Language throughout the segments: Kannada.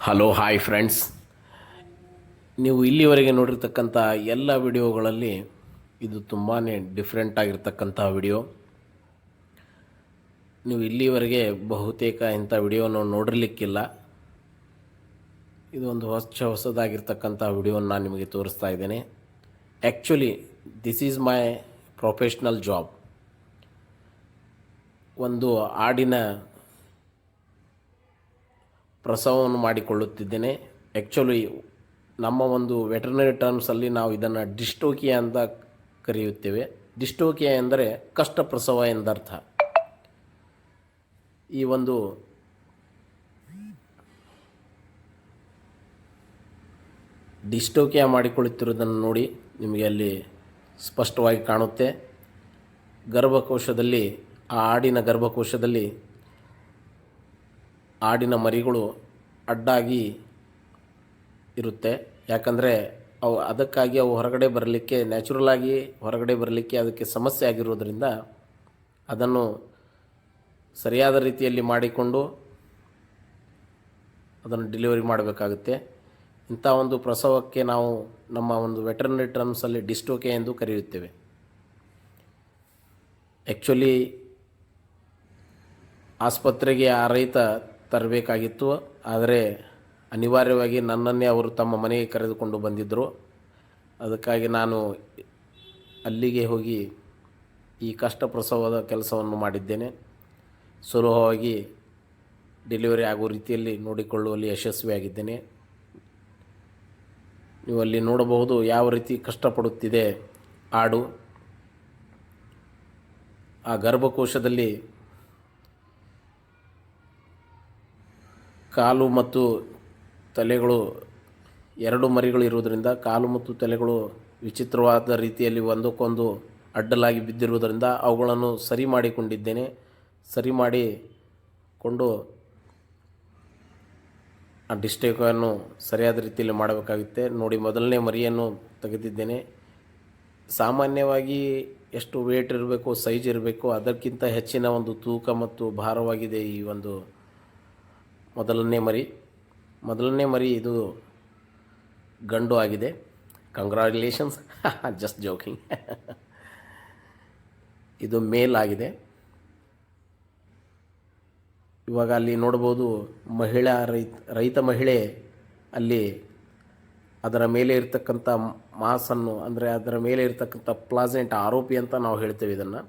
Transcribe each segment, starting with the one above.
ಹಲೋ ಹಾಯ್ ಫ್ರೆಂಡ್ಸ್, ನೀವು ಇಲ್ಲಿವರೆಗೆ ನೋಡಿರ್ತಕ್ಕಂಥ ಎಲ್ಲ ವಿಡಿಯೋಗಳಲ್ಲಿ ಇದು ತುಂಬಾ ಡಿಫ್ರೆಂಟ್ ಆಗಿರ್ತಕ್ಕಂಥ ವಿಡಿಯೋ. ನೀವು ಇಲ್ಲಿವರೆಗೆ ಬಹುತೇಕ ಇಂಥ ವಿಡಿಯೋನ ನೋಡಿರಲಿಕ್ಕಿಲ್ಲ. ಇದು ಒಂದು ಹೊಸದಾಗಿರ್ತಕ್ಕಂಥ ವಿಡಿಯೋನ ನಾನು ನಿಮಗೆ ತೋರಿಸ್ತಾ ಇದ್ದೇನೆ. Actually this is my professional job. ಒಂದು ಆಡಿನ ಪ್ರಸವವನ್ನು ಮಾಡಿಕೊಳ್ಳುತ್ತಿದ್ದೇನೆ. ಆ್ಯಕ್ಚುಲಿ ನಮ್ಮ ಒಂದು ವೆಟರ್ನರಿ ಟರ್ಮ್ಸಲ್ಲಿ ನಾವು ಇದನ್ನು ಡಿಸ್ಟೋಕಿಯಾ ಅಂತ ಕರೆಯುತ್ತೇವೆ. ಡಿಸ್ಟೋಕಿಯಾ ಎಂದರೆ ಕಷ್ಟ ಪ್ರಸವ ಎಂದರ್ಥ. ಈ ಒಂದು ಡಿಸ್ಟೋಕಿಯಾ ಮಾಡಿಕೊಳ್ಳುತ್ತಿರುವುದನ್ನು ನೋಡಿ ನಿಮಗೆ ಅಲ್ಲಿ ಸ್ಪಷ್ಟವಾಗಿ ಕಾಣುತ್ತೆ. ಗರ್ಭಕೋಶದಲ್ಲಿ, ಆ ಆಡಿನ ಗರ್ಭಕೋಶದಲ್ಲಿ ಆಡಿನ ಮರಿಗಳು ಅಡ್ಡಾಗಿ ಇರುತ್ತೆ. ಯಾಕಂದರೆ ಅದಕ್ಕಾಗಿ ಅವು ಹೊರಗಡೆ ಬರಲಿಕ್ಕೆ, ನ್ಯಾಚುರಲಾಗಿ ಹೊರಗಡೆ ಬರಲಿಕ್ಕೆ ಅದಕ್ಕೆ ಸಮಸ್ಯೆ ಆಗಿರೋದ್ರಿಂದ ಅದನ್ನು ಸರಿಯಾದ ರೀತಿಯಲ್ಲಿ ಮಾಡಿಕೊಂಡು ಅದನ್ನು ಡೆಲಿವರಿ ಮಾಡಬೇಕಾಗುತ್ತೆ. ಇಂಥ ಒಂದು ಪ್ರಸವಕ್ಕೆ ನಾವು ನಮ್ಮ ಒಂದು ವೆಟರ್ನರಿ ಟರ್ಮ್ಸಲ್ಲಿ ಡಿಸ್ಟೋಕಿಯಾ ಎಂದು ಕರೆಯುತ್ತೇವೆ. ಆ್ಯಕ್ಚುಲಿ ಆಸ್ಪತ್ರೆಗೆ ಆ ರೈತ ತರಬೇಕಾಗಿತ್ತು, ಆದರೆ ಅನಿವಾರ್ಯವಾಗಿ ನನ್ನನ್ನೇ ಅವರು ತಮ್ಮ ಮನೆಗೆ ಕರೆದುಕೊಂಡು ಬಂದಿದ್ದರು. ಅದಕ್ಕಾಗಿ ನಾನು ಅಲ್ಲಿಗೆ ಹೋಗಿ ಈ ಕಷ್ಟ ಪ್ರಸವದ ಕೆಲಸವನ್ನು ಮಾಡಿದ್ದೇನೆ. ಸುಲಭವಾಗಿ ಡೆಲಿವರಿ ಆಗೋ ರೀತಿಯಲ್ಲಿ ನೋಡಿಕೊಳ್ಳುವಲ್ಲಿ ಯಶಸ್ವಿಯಾಗಿದ್ದೇನೆ. ನೀವು ಅಲ್ಲಿ ನೋಡಬಹುದು ಯಾವ ರೀತಿ ಕಷ್ಟಪಡುತ್ತಿದೆ ಆಡು. ಆ ಗರ್ಭಕೋಶದಲ್ಲಿ ಕಾಲು ಮತ್ತು ತಲೆಗಳು, ಎರಡು ಮರಿಗಳು ಇರುವುದರಿಂದ ಕಾಲು ಮತ್ತು ತಲೆಗಳು ವಿಚಿತ್ರವಾದ ರೀತಿಯಲ್ಲಿ ಒಂದಕ್ಕೊಂದು ಅಡ್ಡಲಾಗಿ ಬಿದ್ದಿರುವುದರಿಂದ ಅವುಗಳನ್ನು ಸರಿ ಮಾಡಿಕೊಂಡಿದ್ದೇನೆ. ಸರಿ ಮಾಡಿಕೊಂಡು ಆ ಡಿಸ್ಟೇಕನ್ನು ಸರಿಯಾದ ರೀತಿಯಲ್ಲಿ ಮಾಡಬೇಕಾಗುತ್ತೆ. ನೋಡಿ, ಮೊದಲನೇ ಮರಿಯನ್ನು ತೆಗೆದಿದ್ದೇನೆ. ಸಾಮಾನ್ಯವಾಗಿ ಎಷ್ಟು ವೇಟ್ ಇರಬೇಕು, ಸೈಜ್ ಇರಬೇಕು, ಅದಕ್ಕಿಂತ ಹೆಚ್ಚಿನ ಒಂದು ತೂಕ ಮತ್ತು ಭಾರವಾಗಿದೆ ಈ ಒಂದು ಮೊದಲನೇ ಮರಿ. ಇದು ಗಂಡು ಆಗಿದೆ. Congratulations, just joking. ಇದು ಮೇಲ್ ಆಗಿದೆ. ಇವಾಗ ಅಲ್ಲಿ ನೋಡ್ಬೋದು ರೈತ ಮಹಿಳೆ ಅಲ್ಲಿ ಅದರ ಮೇಲೆ ಇರ್ತಕ್ಕಂಥ ಮಾಸನ್ನು, ಅಂದರೆ ಅದರ ಮೇಲೆ ಇರ್ತಕ್ಕಂಥ ಪ್ಲಾಸೆಂಟ್, ಆರೋಪಿ ಅಂತ ನಾವು ಹೇಳ್ತೇವೆ ಇದನ್ನು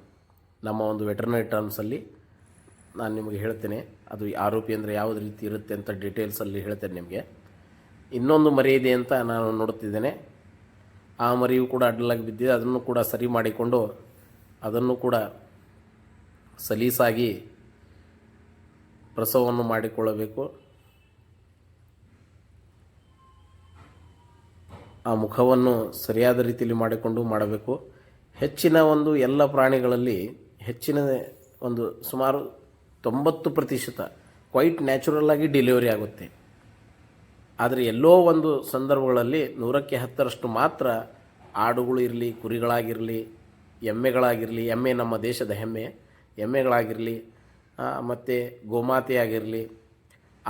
ನಮ್ಮ ಒಂದು ವೆಟರ್ನರಿ ಟರ್ಮ್ಸಲ್ಲಿ. ನಾನು ನಿಮಗೆ ಹೇಳ್ತೇನೆ ಅದು ಆರೋಪಿ ಅಂದರೆ ಯಾವುದೇ ರೀತಿ ಇರುತ್ತೆ ಅಂತ ಡೀಟೇಲ್ಸಲ್ಲಿ ಹೇಳ್ತೇನೆ ನಿಮಗೆ. ಇನ್ನೊಂದು ಮರಿ ಇದೆ ಅಂತ ನಾನು ನೋಡುತ್ತಿದ್ದೇನೆ. ಆ ಮರಿಯು ಕೂಡ ಅಡ್ಡಲಾಗಿ ಬಿದ್ದಿದೆ. ಅದನ್ನು ಕೂಡ ಸರಿ ಮಾಡಿಕೊಂಡು ಅದನ್ನು ಕೂಡ ಸಲೀಸಾಗಿ ಪ್ರಸವವನ್ನು ಮಾಡಿಕೊಳ್ಳಬೇಕು. ಆ ಮುಖವನ್ನು ಸರಿಯಾದ ರೀತಿಯಲ್ಲಿ ಮಾಡಿಕೊಂಡು ಮಾಡಬೇಕು. ಹೆಚ್ಚಿನ ಒಂದು ಎಲ್ಲ ಪ್ರಾಣಿಗಳಲ್ಲಿ ಹೆಚ್ಚಿನ ಒಂದು ಸುಮಾರು 90% ಕ್ವೈಟ್ ನ್ಯಾಚುರಲ್ ಆಗಿ ಡೆಲಿವರಿ ಆಗುತ್ತೆ. ಆದರೆ ಎಲ್ಲೋ ಒಂದು ಸಂದರ್ಭಗಳಲ್ಲಿ 100ಕ್ಕೆ 10ರಷ್ಟು ಮಾತ್ರ ಆಡುಗಳು ಇರಲಿ, ಕುರಿಗಳಾಗಿರಲಿ, ಎಮ್ಮೆಗಳಾಗಿರಲಿ, ಎಮ್ಮೆ ನಮ್ಮ ದೇಶದ ಹೆಮ್ಮೆ, ಎಮ್ಮೆಗಳಾಗಿರಲಿ, ಮತ್ತು ಗೋಮಾತೆಯಾಗಿರಲಿ,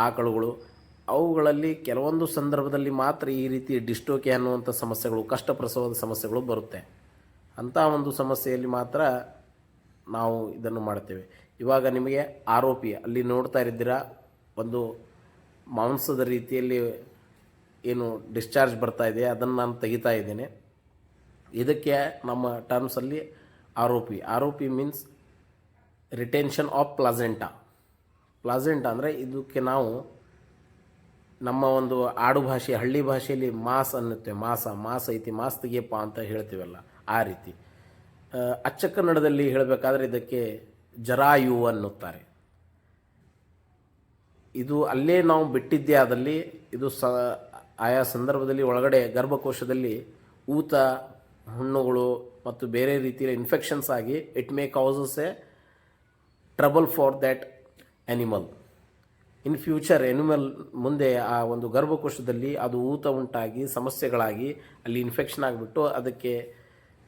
ಆಕಳುಗಳು, ಅವುಗಳಲ್ಲಿ ಕೆಲವೊಂದು ಸಂದರ್ಭದಲ್ಲಿ ಮಾತ್ರ ಈ ರೀತಿ ಡಿಸ್ಟೋಕಿಯಾ ಅನ್ನುವಂಥ ಸಮಸ್ಯೆಗಳು, ಕಷ್ಟ ಪ್ರಸವದ ಸಮಸ್ಯೆಗಳು ಬರುತ್ತೆ. ಅಂಥ ಒಂದು ಸಮಸ್ಯೆಯಲ್ಲಿ ಮಾತ್ರ ನಾವು ಇದನ್ನು ಮಾಡ್ತೇವೆ. ಇವಾಗ ನಿಮಗೆ ಆರೋಪಿ ಅಲ್ಲಿ ನೋಡ್ತಾ ಇದ್ದೀರಾ, ಒಂದು ಮಾಂಸದ ರೀತಿಯಲ್ಲಿ ಏನು ಡಿಸ್ಚಾರ್ಜ್ ಬರ್ತಾ ಇದೆ, ಅದನ್ನು ನಾನು ತೆಗಿತಾ ಇದ್ದೇನೆ. ಇದಕ್ಕೆ ನಮ್ಮ ಟರ್ಮ್ಸಲ್ಲಿ ಆರೋಪಿ ಮೀನ್ಸ್ ರಿಟೆನ್ಷನ್ ಆಫ್ ಪ್ಲಾಸೆಂಟಾ ಅಂದರೆ ಇದಕ್ಕೆ ನಾವು ನಮ್ಮ ಒಂದು ಆಡು ಭಾಷೆ, ಹಳ್ಳಿ ಭಾಷೆಯಲ್ಲಿ ಮಾಸ್ ಅನ್ನುತ್ತೆ. ಮಾಸ ಐತಿ, ಮಾಸ್ ತೆಗಿಯಪ್ಪ ಅಂತ ಹೇಳ್ತೀವಲ್ಲ, ಆ ರೀತಿ. ಅಚ್ಚ ಕನ್ನಡದಲ್ಲಿ ಹೇಳಬೇಕಾದ್ರೆ ಇದಕ್ಕೆ ಜರಾಯು ಅನ್ನುತ್ತಾರೆ. ಇದು ಅಲ್ಲೇ ನಾವು ಬಿಟ್ಟಿದ್ದೇ ಆದಲ್ಲಿ ಇದು ಆಯಾ ಸಂದರ್ಭದಲ್ಲಿ ಒಳಗಡೆ ಗರ್ಭಕೋಶದಲ್ಲಿ ಊತ, ಹುಣ್ಣುಗಳು ಮತ್ತು ಬೇರೆ ರೀತಿಯ ಇನ್ಫೆಕ್ಷನ್ಸ್ ಆಗಿ it may causes A trouble for that animal in future. Animal ಮುಂದೆ ಆ ಒಂದು ಗರ್ಭಕೋಶದಲ್ಲಿ ಅದು ಊತ ಉಂಟಾಗಿ ಸಮಸ್ಯೆಗಳಾಗಿ ಅಲ್ಲಿ ಇನ್ಫೆಕ್ಷನ್ ಆಗಿಬಿಟ್ಟು ಅದಕ್ಕೆ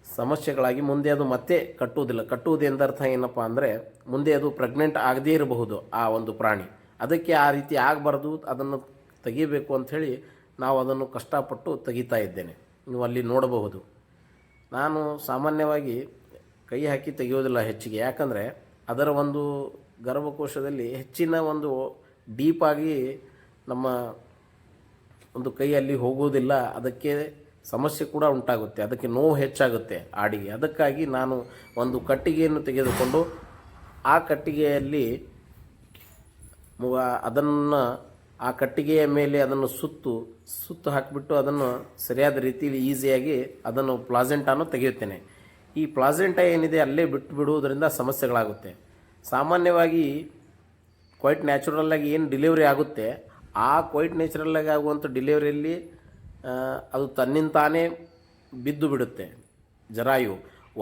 ಸಮಸ್ಯೆಗಳಾಗಿ ಮುಂದೆ ಅದು ಮತ್ತೆ ಕಟ್ಟುವುದು ಎಂದರ್ಥ ಏನಪ್ಪ ಅಂದರೆ ಮುಂದೆ ಅದು ಪ್ರೆಗ್ನೆಂಟ್ ಆಗದೇ ಇರಬಹುದು ಆ ಒಂದು ಪ್ರಾಣಿ. ಅದಕ್ಕೆ ಆ ರೀತಿ ಆಗಬಾರ್ದು, ಅದನ್ನು ತೆಗಿಬೇಕು ಅಂಥೇಳಿ ನಾವು ಅದನ್ನು ಕಷ್ಟಪಟ್ಟು ತೆಗಿತಾ ಇದ್ದೇನೆ. ನೀವು ಅಲ್ಲಿ ನೋಡಬಹುದು. ನಾನು ಸಾಮಾನ್ಯವಾಗಿ ಕೈ ಹಾಕಿ ತೆಗೆಯೋದಿಲ್ಲ ಹೆಚ್ಚಿಗೆ, ಯಾಕಂದರೆ ಅದರ ಒಂದು ಗರ್ಭಕೋಶದಲ್ಲಿ ಹೆಚ್ಚಿನ ಒಂದು ಡೀಪಾಗಿ ನಮ್ಮ ಒಂದು ಕೈಯಲ್ಲಿ ಹೋಗುವುದಿಲ್ಲ. ಅದಕ್ಕೆ ಸಮಸ್ಯೆ ಕೂಡ ಉಂಟಾಗುತ್ತೆ, ಅದಕ್ಕೆ ನೋವು ಹೆಚ್ಚಾಗುತ್ತೆ ಆಡಿಗೆ. ಅದಕ್ಕಾಗಿ ನಾನು ಒಂದು ಕಟ್ಟಿಗೆಯನ್ನು ತೆಗೆದುಕೊಂಡು ಆ ಕಟ್ಟಿಗೆಯಲ್ಲಿ ಅದನ್ನು ಆ ಕಟ್ಟಿಗೆಯ ಮೇಲೆ ಅದನ್ನು ಸುತ್ತು ಹಾಕಿಬಿಟ್ಟು ಅದನ್ನು ಸರಿಯಾದ ರೀತಿಯಲ್ಲಿ ಈಸಿಯಾಗಿ ಅದನ್ನು ಪ್ಲಾಸೆಂಟಾನು ತೆಗೆಯುತ್ತೇನೆ. ಈ ಪ್ಲಾಸೆಂಟಾ ಏನಿದೆ ಅಲ್ಲೇ ಬಿಟ್ಟು ಬಿಡುವುದರಿಂದ ಸಮಸ್ಯೆಗಳಾಗುತ್ತೆ. ಸಾಮಾನ್ಯವಾಗಿ ಕ್ವೈಟ್ ನ್ಯಾಚುರಲ್ಲಾಗಿ ಏನು ಡಿಲಿವರಿ ಆಗುತ್ತೆ, ಆ ಕ್ವೈಟ್ ನ್ಯಾಚುರಲ್ಲಾಗಿ ಆಗುವಂಥ ಡಿಲಿವರಿಯಲ್ಲಿ ಅದು ತನ್ನಿಂತಾನೇ ಬಿದ್ದು ಬಿಡುತ್ತೆ ಜರಾಯು.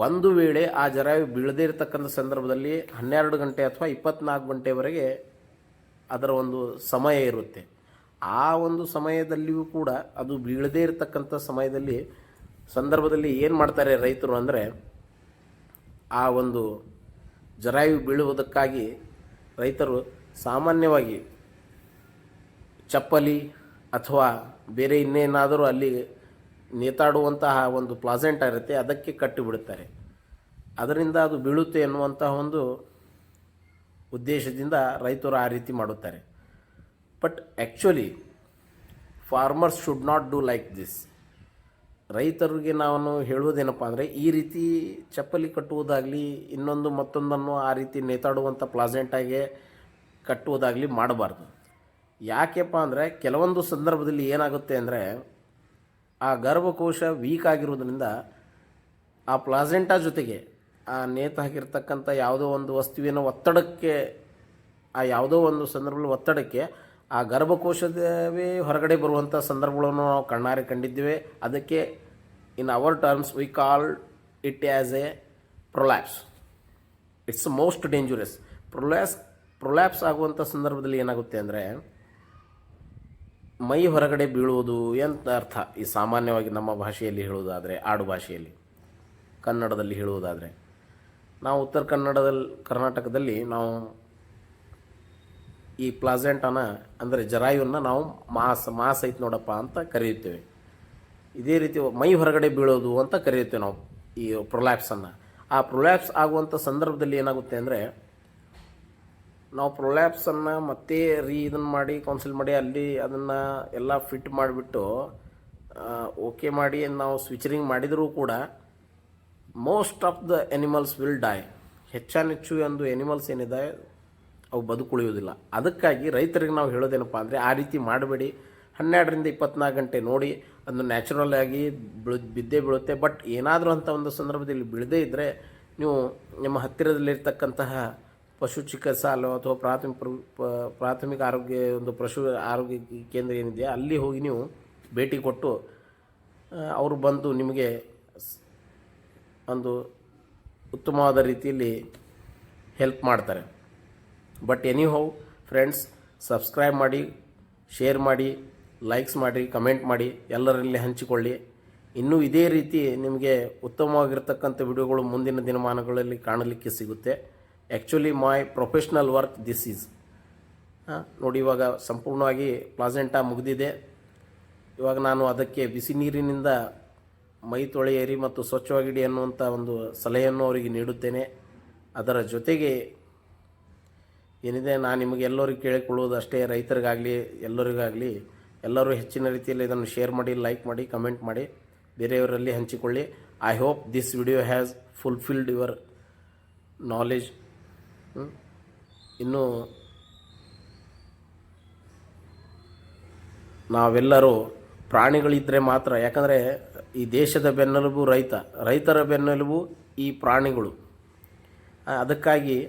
ಒಂದು ವೇಳೆ ಆ ಜರಾಯು ಬೀಳದೇ ಇರತಕ್ಕಂಥ ಸಂದರ್ಭದಲ್ಲಿ 12 ಗಂಟೆ ಅಥವಾ 24 ಗಂಟೆವರೆಗೆ ಅದರ ಒಂದು ಸಮಯ ಇರುತ್ತೆ. ಆ ಒಂದು ಸಮಯದಲ್ಲಿಯೂ ಕೂಡ ಅದು ಬೀಳದೇ ಇರತಕ್ಕಂಥ ಸಂದರ್ಭದಲ್ಲಿ ಏನು ಮಾಡ್ತಾರೆ ರೈತರು ಅಂದರೆ, ಆ ಒಂದು ಜರಾಯು ಬೀಳುವುದಕ್ಕಾಗಿ ರೈತರು ಸಾಮಾನ್ಯವಾಗಿ ಚಪ್ಪಲಿ ಅಥವಾ ಬೇರೆ ಇನ್ನೇನಾದರೂ ಅಲ್ಲಿ ನೇತಾಡುವಂತಹ ಒಂದು ಪ್ಲಾಸೆಂಟ್ ಇರುತ್ತೆ, ಅದಕ್ಕೆ ಕಟ್ಟಿಬಿಡುತ್ತಾರೆ. ಅದರಿಂದ ಅದು ಬೀಳುತ್ತೆ ಎನ್ನುವಂತಹ ಒಂದು ಉದ್ದೇಶದಿಂದ ರೈತರು ಆ ರೀತಿ ಮಾಡುತ್ತಾರೆ. But actually farmers should not do like this. ರೈತರಿಗೆ ನಾನು ಹೇಳುವುದೇನಪ್ಪ ಅಂದರೆ, ಈ ರೀತಿ ಚಪ್ಪಲಿ ಕಟ್ಟುವುದಾಗಲಿ ಇನ್ನೊಂದು ಮತ್ತೊಂದನ್ನು ಆ ರೀತಿ ನೇತಾಡುವಂಥ ಪ್ಲಾಸೆಂಟಾಗೆ ಕಟ್ಟುವುದಾಗಲಿ ಮಾಡಬಾರ್ದು. ಯಾಕೆಪ್ಪ ಅಂದರೆ, ಕೆಲವೊಂದು ಸಂದರ್ಭದಲ್ಲಿ ಏನಾಗುತ್ತೆ ಅಂದರೆ, ಆ ಗರ್ಭಕೋಶ ವೀಕ್ ಆಗಿರೋದ್ರಿಂದ ಆ ಪ್ಲಾಸೆಂಟಾ ಜೊತೆಗೆ ಆ ನೇತು ಹಾಕಿರ್ತಕ್ಕಂಥ ಯಾವುದೋ ಒಂದು ವಸ್ತುವಿನ ಒತ್ತಡಕ್ಕೆ, ಆ ಯಾವುದೋ ಒಂದು ಸಂದರ್ಭದಲ್ಲಿ ಒತ್ತಡಕ್ಕೆ ಆ ಗರ್ಭಕೋಶವೇ ಹೊರಗಡೆ ಬರುವಂಥ ಸಂದರ್ಭಗಳನ್ನು ನಾವು ಕಣ್ಣಾರೆ ಕಂಡಿದ್ದೇವೆ. ಅದಕ್ಕೆ in our terms we call it as A prolapse. It's most dangerous. Prolapse ಆಗುವಂಥ ಸಂದರ್ಭದಲ್ಲಿ ಏನಾಗುತ್ತೆ ಅಂದರೆ, ಮೈ ಹೊರಗಡೆ ಬೀಳುವುದು ಅಂತ ಅರ್ಥ. ಈ ಸಾಮಾನ್ಯವಾಗಿ ನಮ್ಮ ಭಾಷೆಯಲ್ಲಿ ಹೇಳುವುದಾದರೆ, ಆಡು ಭಾಷೆಯಲ್ಲಿ ಕನ್ನಡದಲ್ಲಿ ಹೇಳುವುದಾದರೆ, ನಾವು ಉತ್ತರ ಕರ್ನಾಟಕದಲ್ಲಿ ನಾವು ಈ ಪ್ಲಾಸೆಂಟಾನ ಅಂದರೆ ಜರಾಯುವನ್ನು ನಾವು ಮಾಸ್ ಐತೆ ನೋಡಪ್ಪ ಅಂತ ಕರೆಯುತ್ತೇವೆ. ಇದೇ ರೀತಿ ಮೈ ಹೊರಗಡೆ ಬೀಳೋದು ಅಂತ ಕರೆಯುತ್ತೇವೆ ನಾವು ಈ ಪ್ರೊಲ್ಯಾಪ್ಸನ್ನು. ಆ ಪ್ರೊಲ್ಯಾಪ್ಸ್ ಆಗುವಂಥ ಸಂದರ್ಭದಲ್ಲಿ ಏನಾಗುತ್ತೆ ಅಂದರೆ, ನಾವು ಪ್ರೊಲ್ಯಾಪ್ಸನ್ನು ಮತ್ತೆ ಇದನ್ನು ಮಾಡಿ ಕೌನ್ಸಿಲ್ ಮಾಡಿ ಅಲ್ಲಿ ಅದನ್ನು ಎಲ್ಲ ಫಿಟ್ ಮಾಡಿಬಿಟ್ಟು ಓಕೆ ಮಾಡಿ ನಾವು ಸ್ವಿಚರಿಂಗ್ ಮಾಡಿದರೂ ಕೂಡ most of the animals will die. ಹೆಚ್ಚಾನೆಚ್ಚು ಒಂದು ಎನಿಮಲ್ಸ್ ಏನಿದೆ ಅವು ಬದುಕುಳಿಯೋದಿಲ್ಲ. ಅದಕ್ಕಾಗಿ ರೈತರಿಗೆ ನಾವು ಹೇಳೋದೇನಪ್ಪ ಅಂದರೆ, ಆ ರೀತಿ ಮಾಡಬೇಡಿ. 12ರಿಂದ 24 ಗಂಟೆ ನೋಡಿ, ಅದು ನ್ಯಾಚುರಲ್ ಆಗಿ ಬಿದ್ದೇ ಬೀಳುತ್ತೆ. ಬಟ್ ಏನಾದರೂ ಅಂತ ಒಂದು ಸಂದರ್ಭದಲ್ಲಿ ಬೀಳದೇ ಇದ್ದರೆ, ನೀವು ನಿಮ್ಮ ಹತ್ತಿರದಲ್ಲಿರ್ತಕ್ಕಂತಹ ಪಶು ಚಿಕಿತ್ಸಾಲಯ ಅಥವಾ ಪ್ರಾಥಮಿಕ ಪಶು ಆರೋಗ್ಯ ಕೇಂದ್ರ ಏನಿದೆ ಅಲ್ಲಿ ಹೋಗಿ ನೀವು ಭೇಟಿ ಕೊಟ್ಟು ಅವರು ಬಂದು ನಿಮಗೆ ಒಂದು ಉತ್ತಮವಾದ ರೀತಿಯಲ್ಲಿ ಹೆಲ್ಪ್ ಮಾಡ್ತಾರೆ. ಬಟ್ ಎನಿಹೌ ಫ್ರೆಂಡ್ಸ್, ಸಬ್ಸ್ಕ್ರೈಬ್ ಮಾಡಿ, ಶೇರ್ ಮಾಡಿ, ಲೈಕ್ಸ್ ಮಾಡಿ, ಕಮೆಂಟ್ ಮಾಡಿ, ಎಲ್ಲರಲ್ಲಿ ಹಂಚಿಕೊಳ್ಳಿ. ಇನ್ನೂ ಇದೇ ರೀತಿ ನಿಮಗೆ ಉತ್ತಮವಾಗಿರ್ತಕ್ಕಂಥ ವಿಡಿಯೋಗಳು ಮುಂದಿನ ದಿನಮಾನಗಳಲ್ಲಿ ಕಾಣಲಿಕ್ಕೆ ಸಿಗುತ್ತೆ. Actually my professional work this is. ನೋಡಿ, ಇವಾಗ ಸಂಪೂರ್ಣವಾಗಿ ಪ್ಲಾಸೆಂಟಾ ಮುಗಿದಿದೆ. ಇವಾಗ ನಾನು ಅದಕ್ಕೆ ಬಿಸಿ ನೀರಿನಿಂದ ಮೈ ತೊಳೆಯಿರಿ ಮತ್ತು ಸ್ವಚ್ಛವಾಗಿಡಿ ಅನ್ನುವಂಥ ಒಂದು ಸಲಹೆಯನ್ನು ಅವರಿಗೆ ನೀಡುತ್ತೇನೆ. ಅದರ ಜೊತೆಗೆ ಏನಿದೆ, ನಾನು ನಿಮಗೆ ಎಲ್ಲರಿಗೂ ಕೇಳಿಕೊಳ್ಳುವುದು ಅಷ್ಟೇ, ರೈತರಿಗಾಗಲಿ ಎಲ್ಲರಿಗಾಗಲಿ ಎಲ್ಲರೂ ಹೆಚ್ಚಿನ ರೀತಿಯಲ್ಲಿ ಇದನ್ನು ಶೇರ್ ಮಾಡಿ, ಲೈಕ್ ಮಾಡಿ, ಕಮೆಂಟ್ ಮಾಡಿ, ಬೇರೆಯವರಲ್ಲಿ ಹಂಚಿಕೊಳ್ಳಿ. I hope this video has fulfilled your knowledge. ಇನ್ನು ನಾವೆಲ್ಲರೂ ಪ್ರಾಣಿಗಳಿದ್ದರೆ ಮಾತ್ರ, ಯಾಕಂದರೆ ಈ ದೇಶದ ಬೆನ್ನೆಲುಬು ರೈತರ ಬೆನ್ನೆಲುಬು ಈ ಪ್ರಾಣಿಗಳು. ಅದಕ್ಕಾಗಿ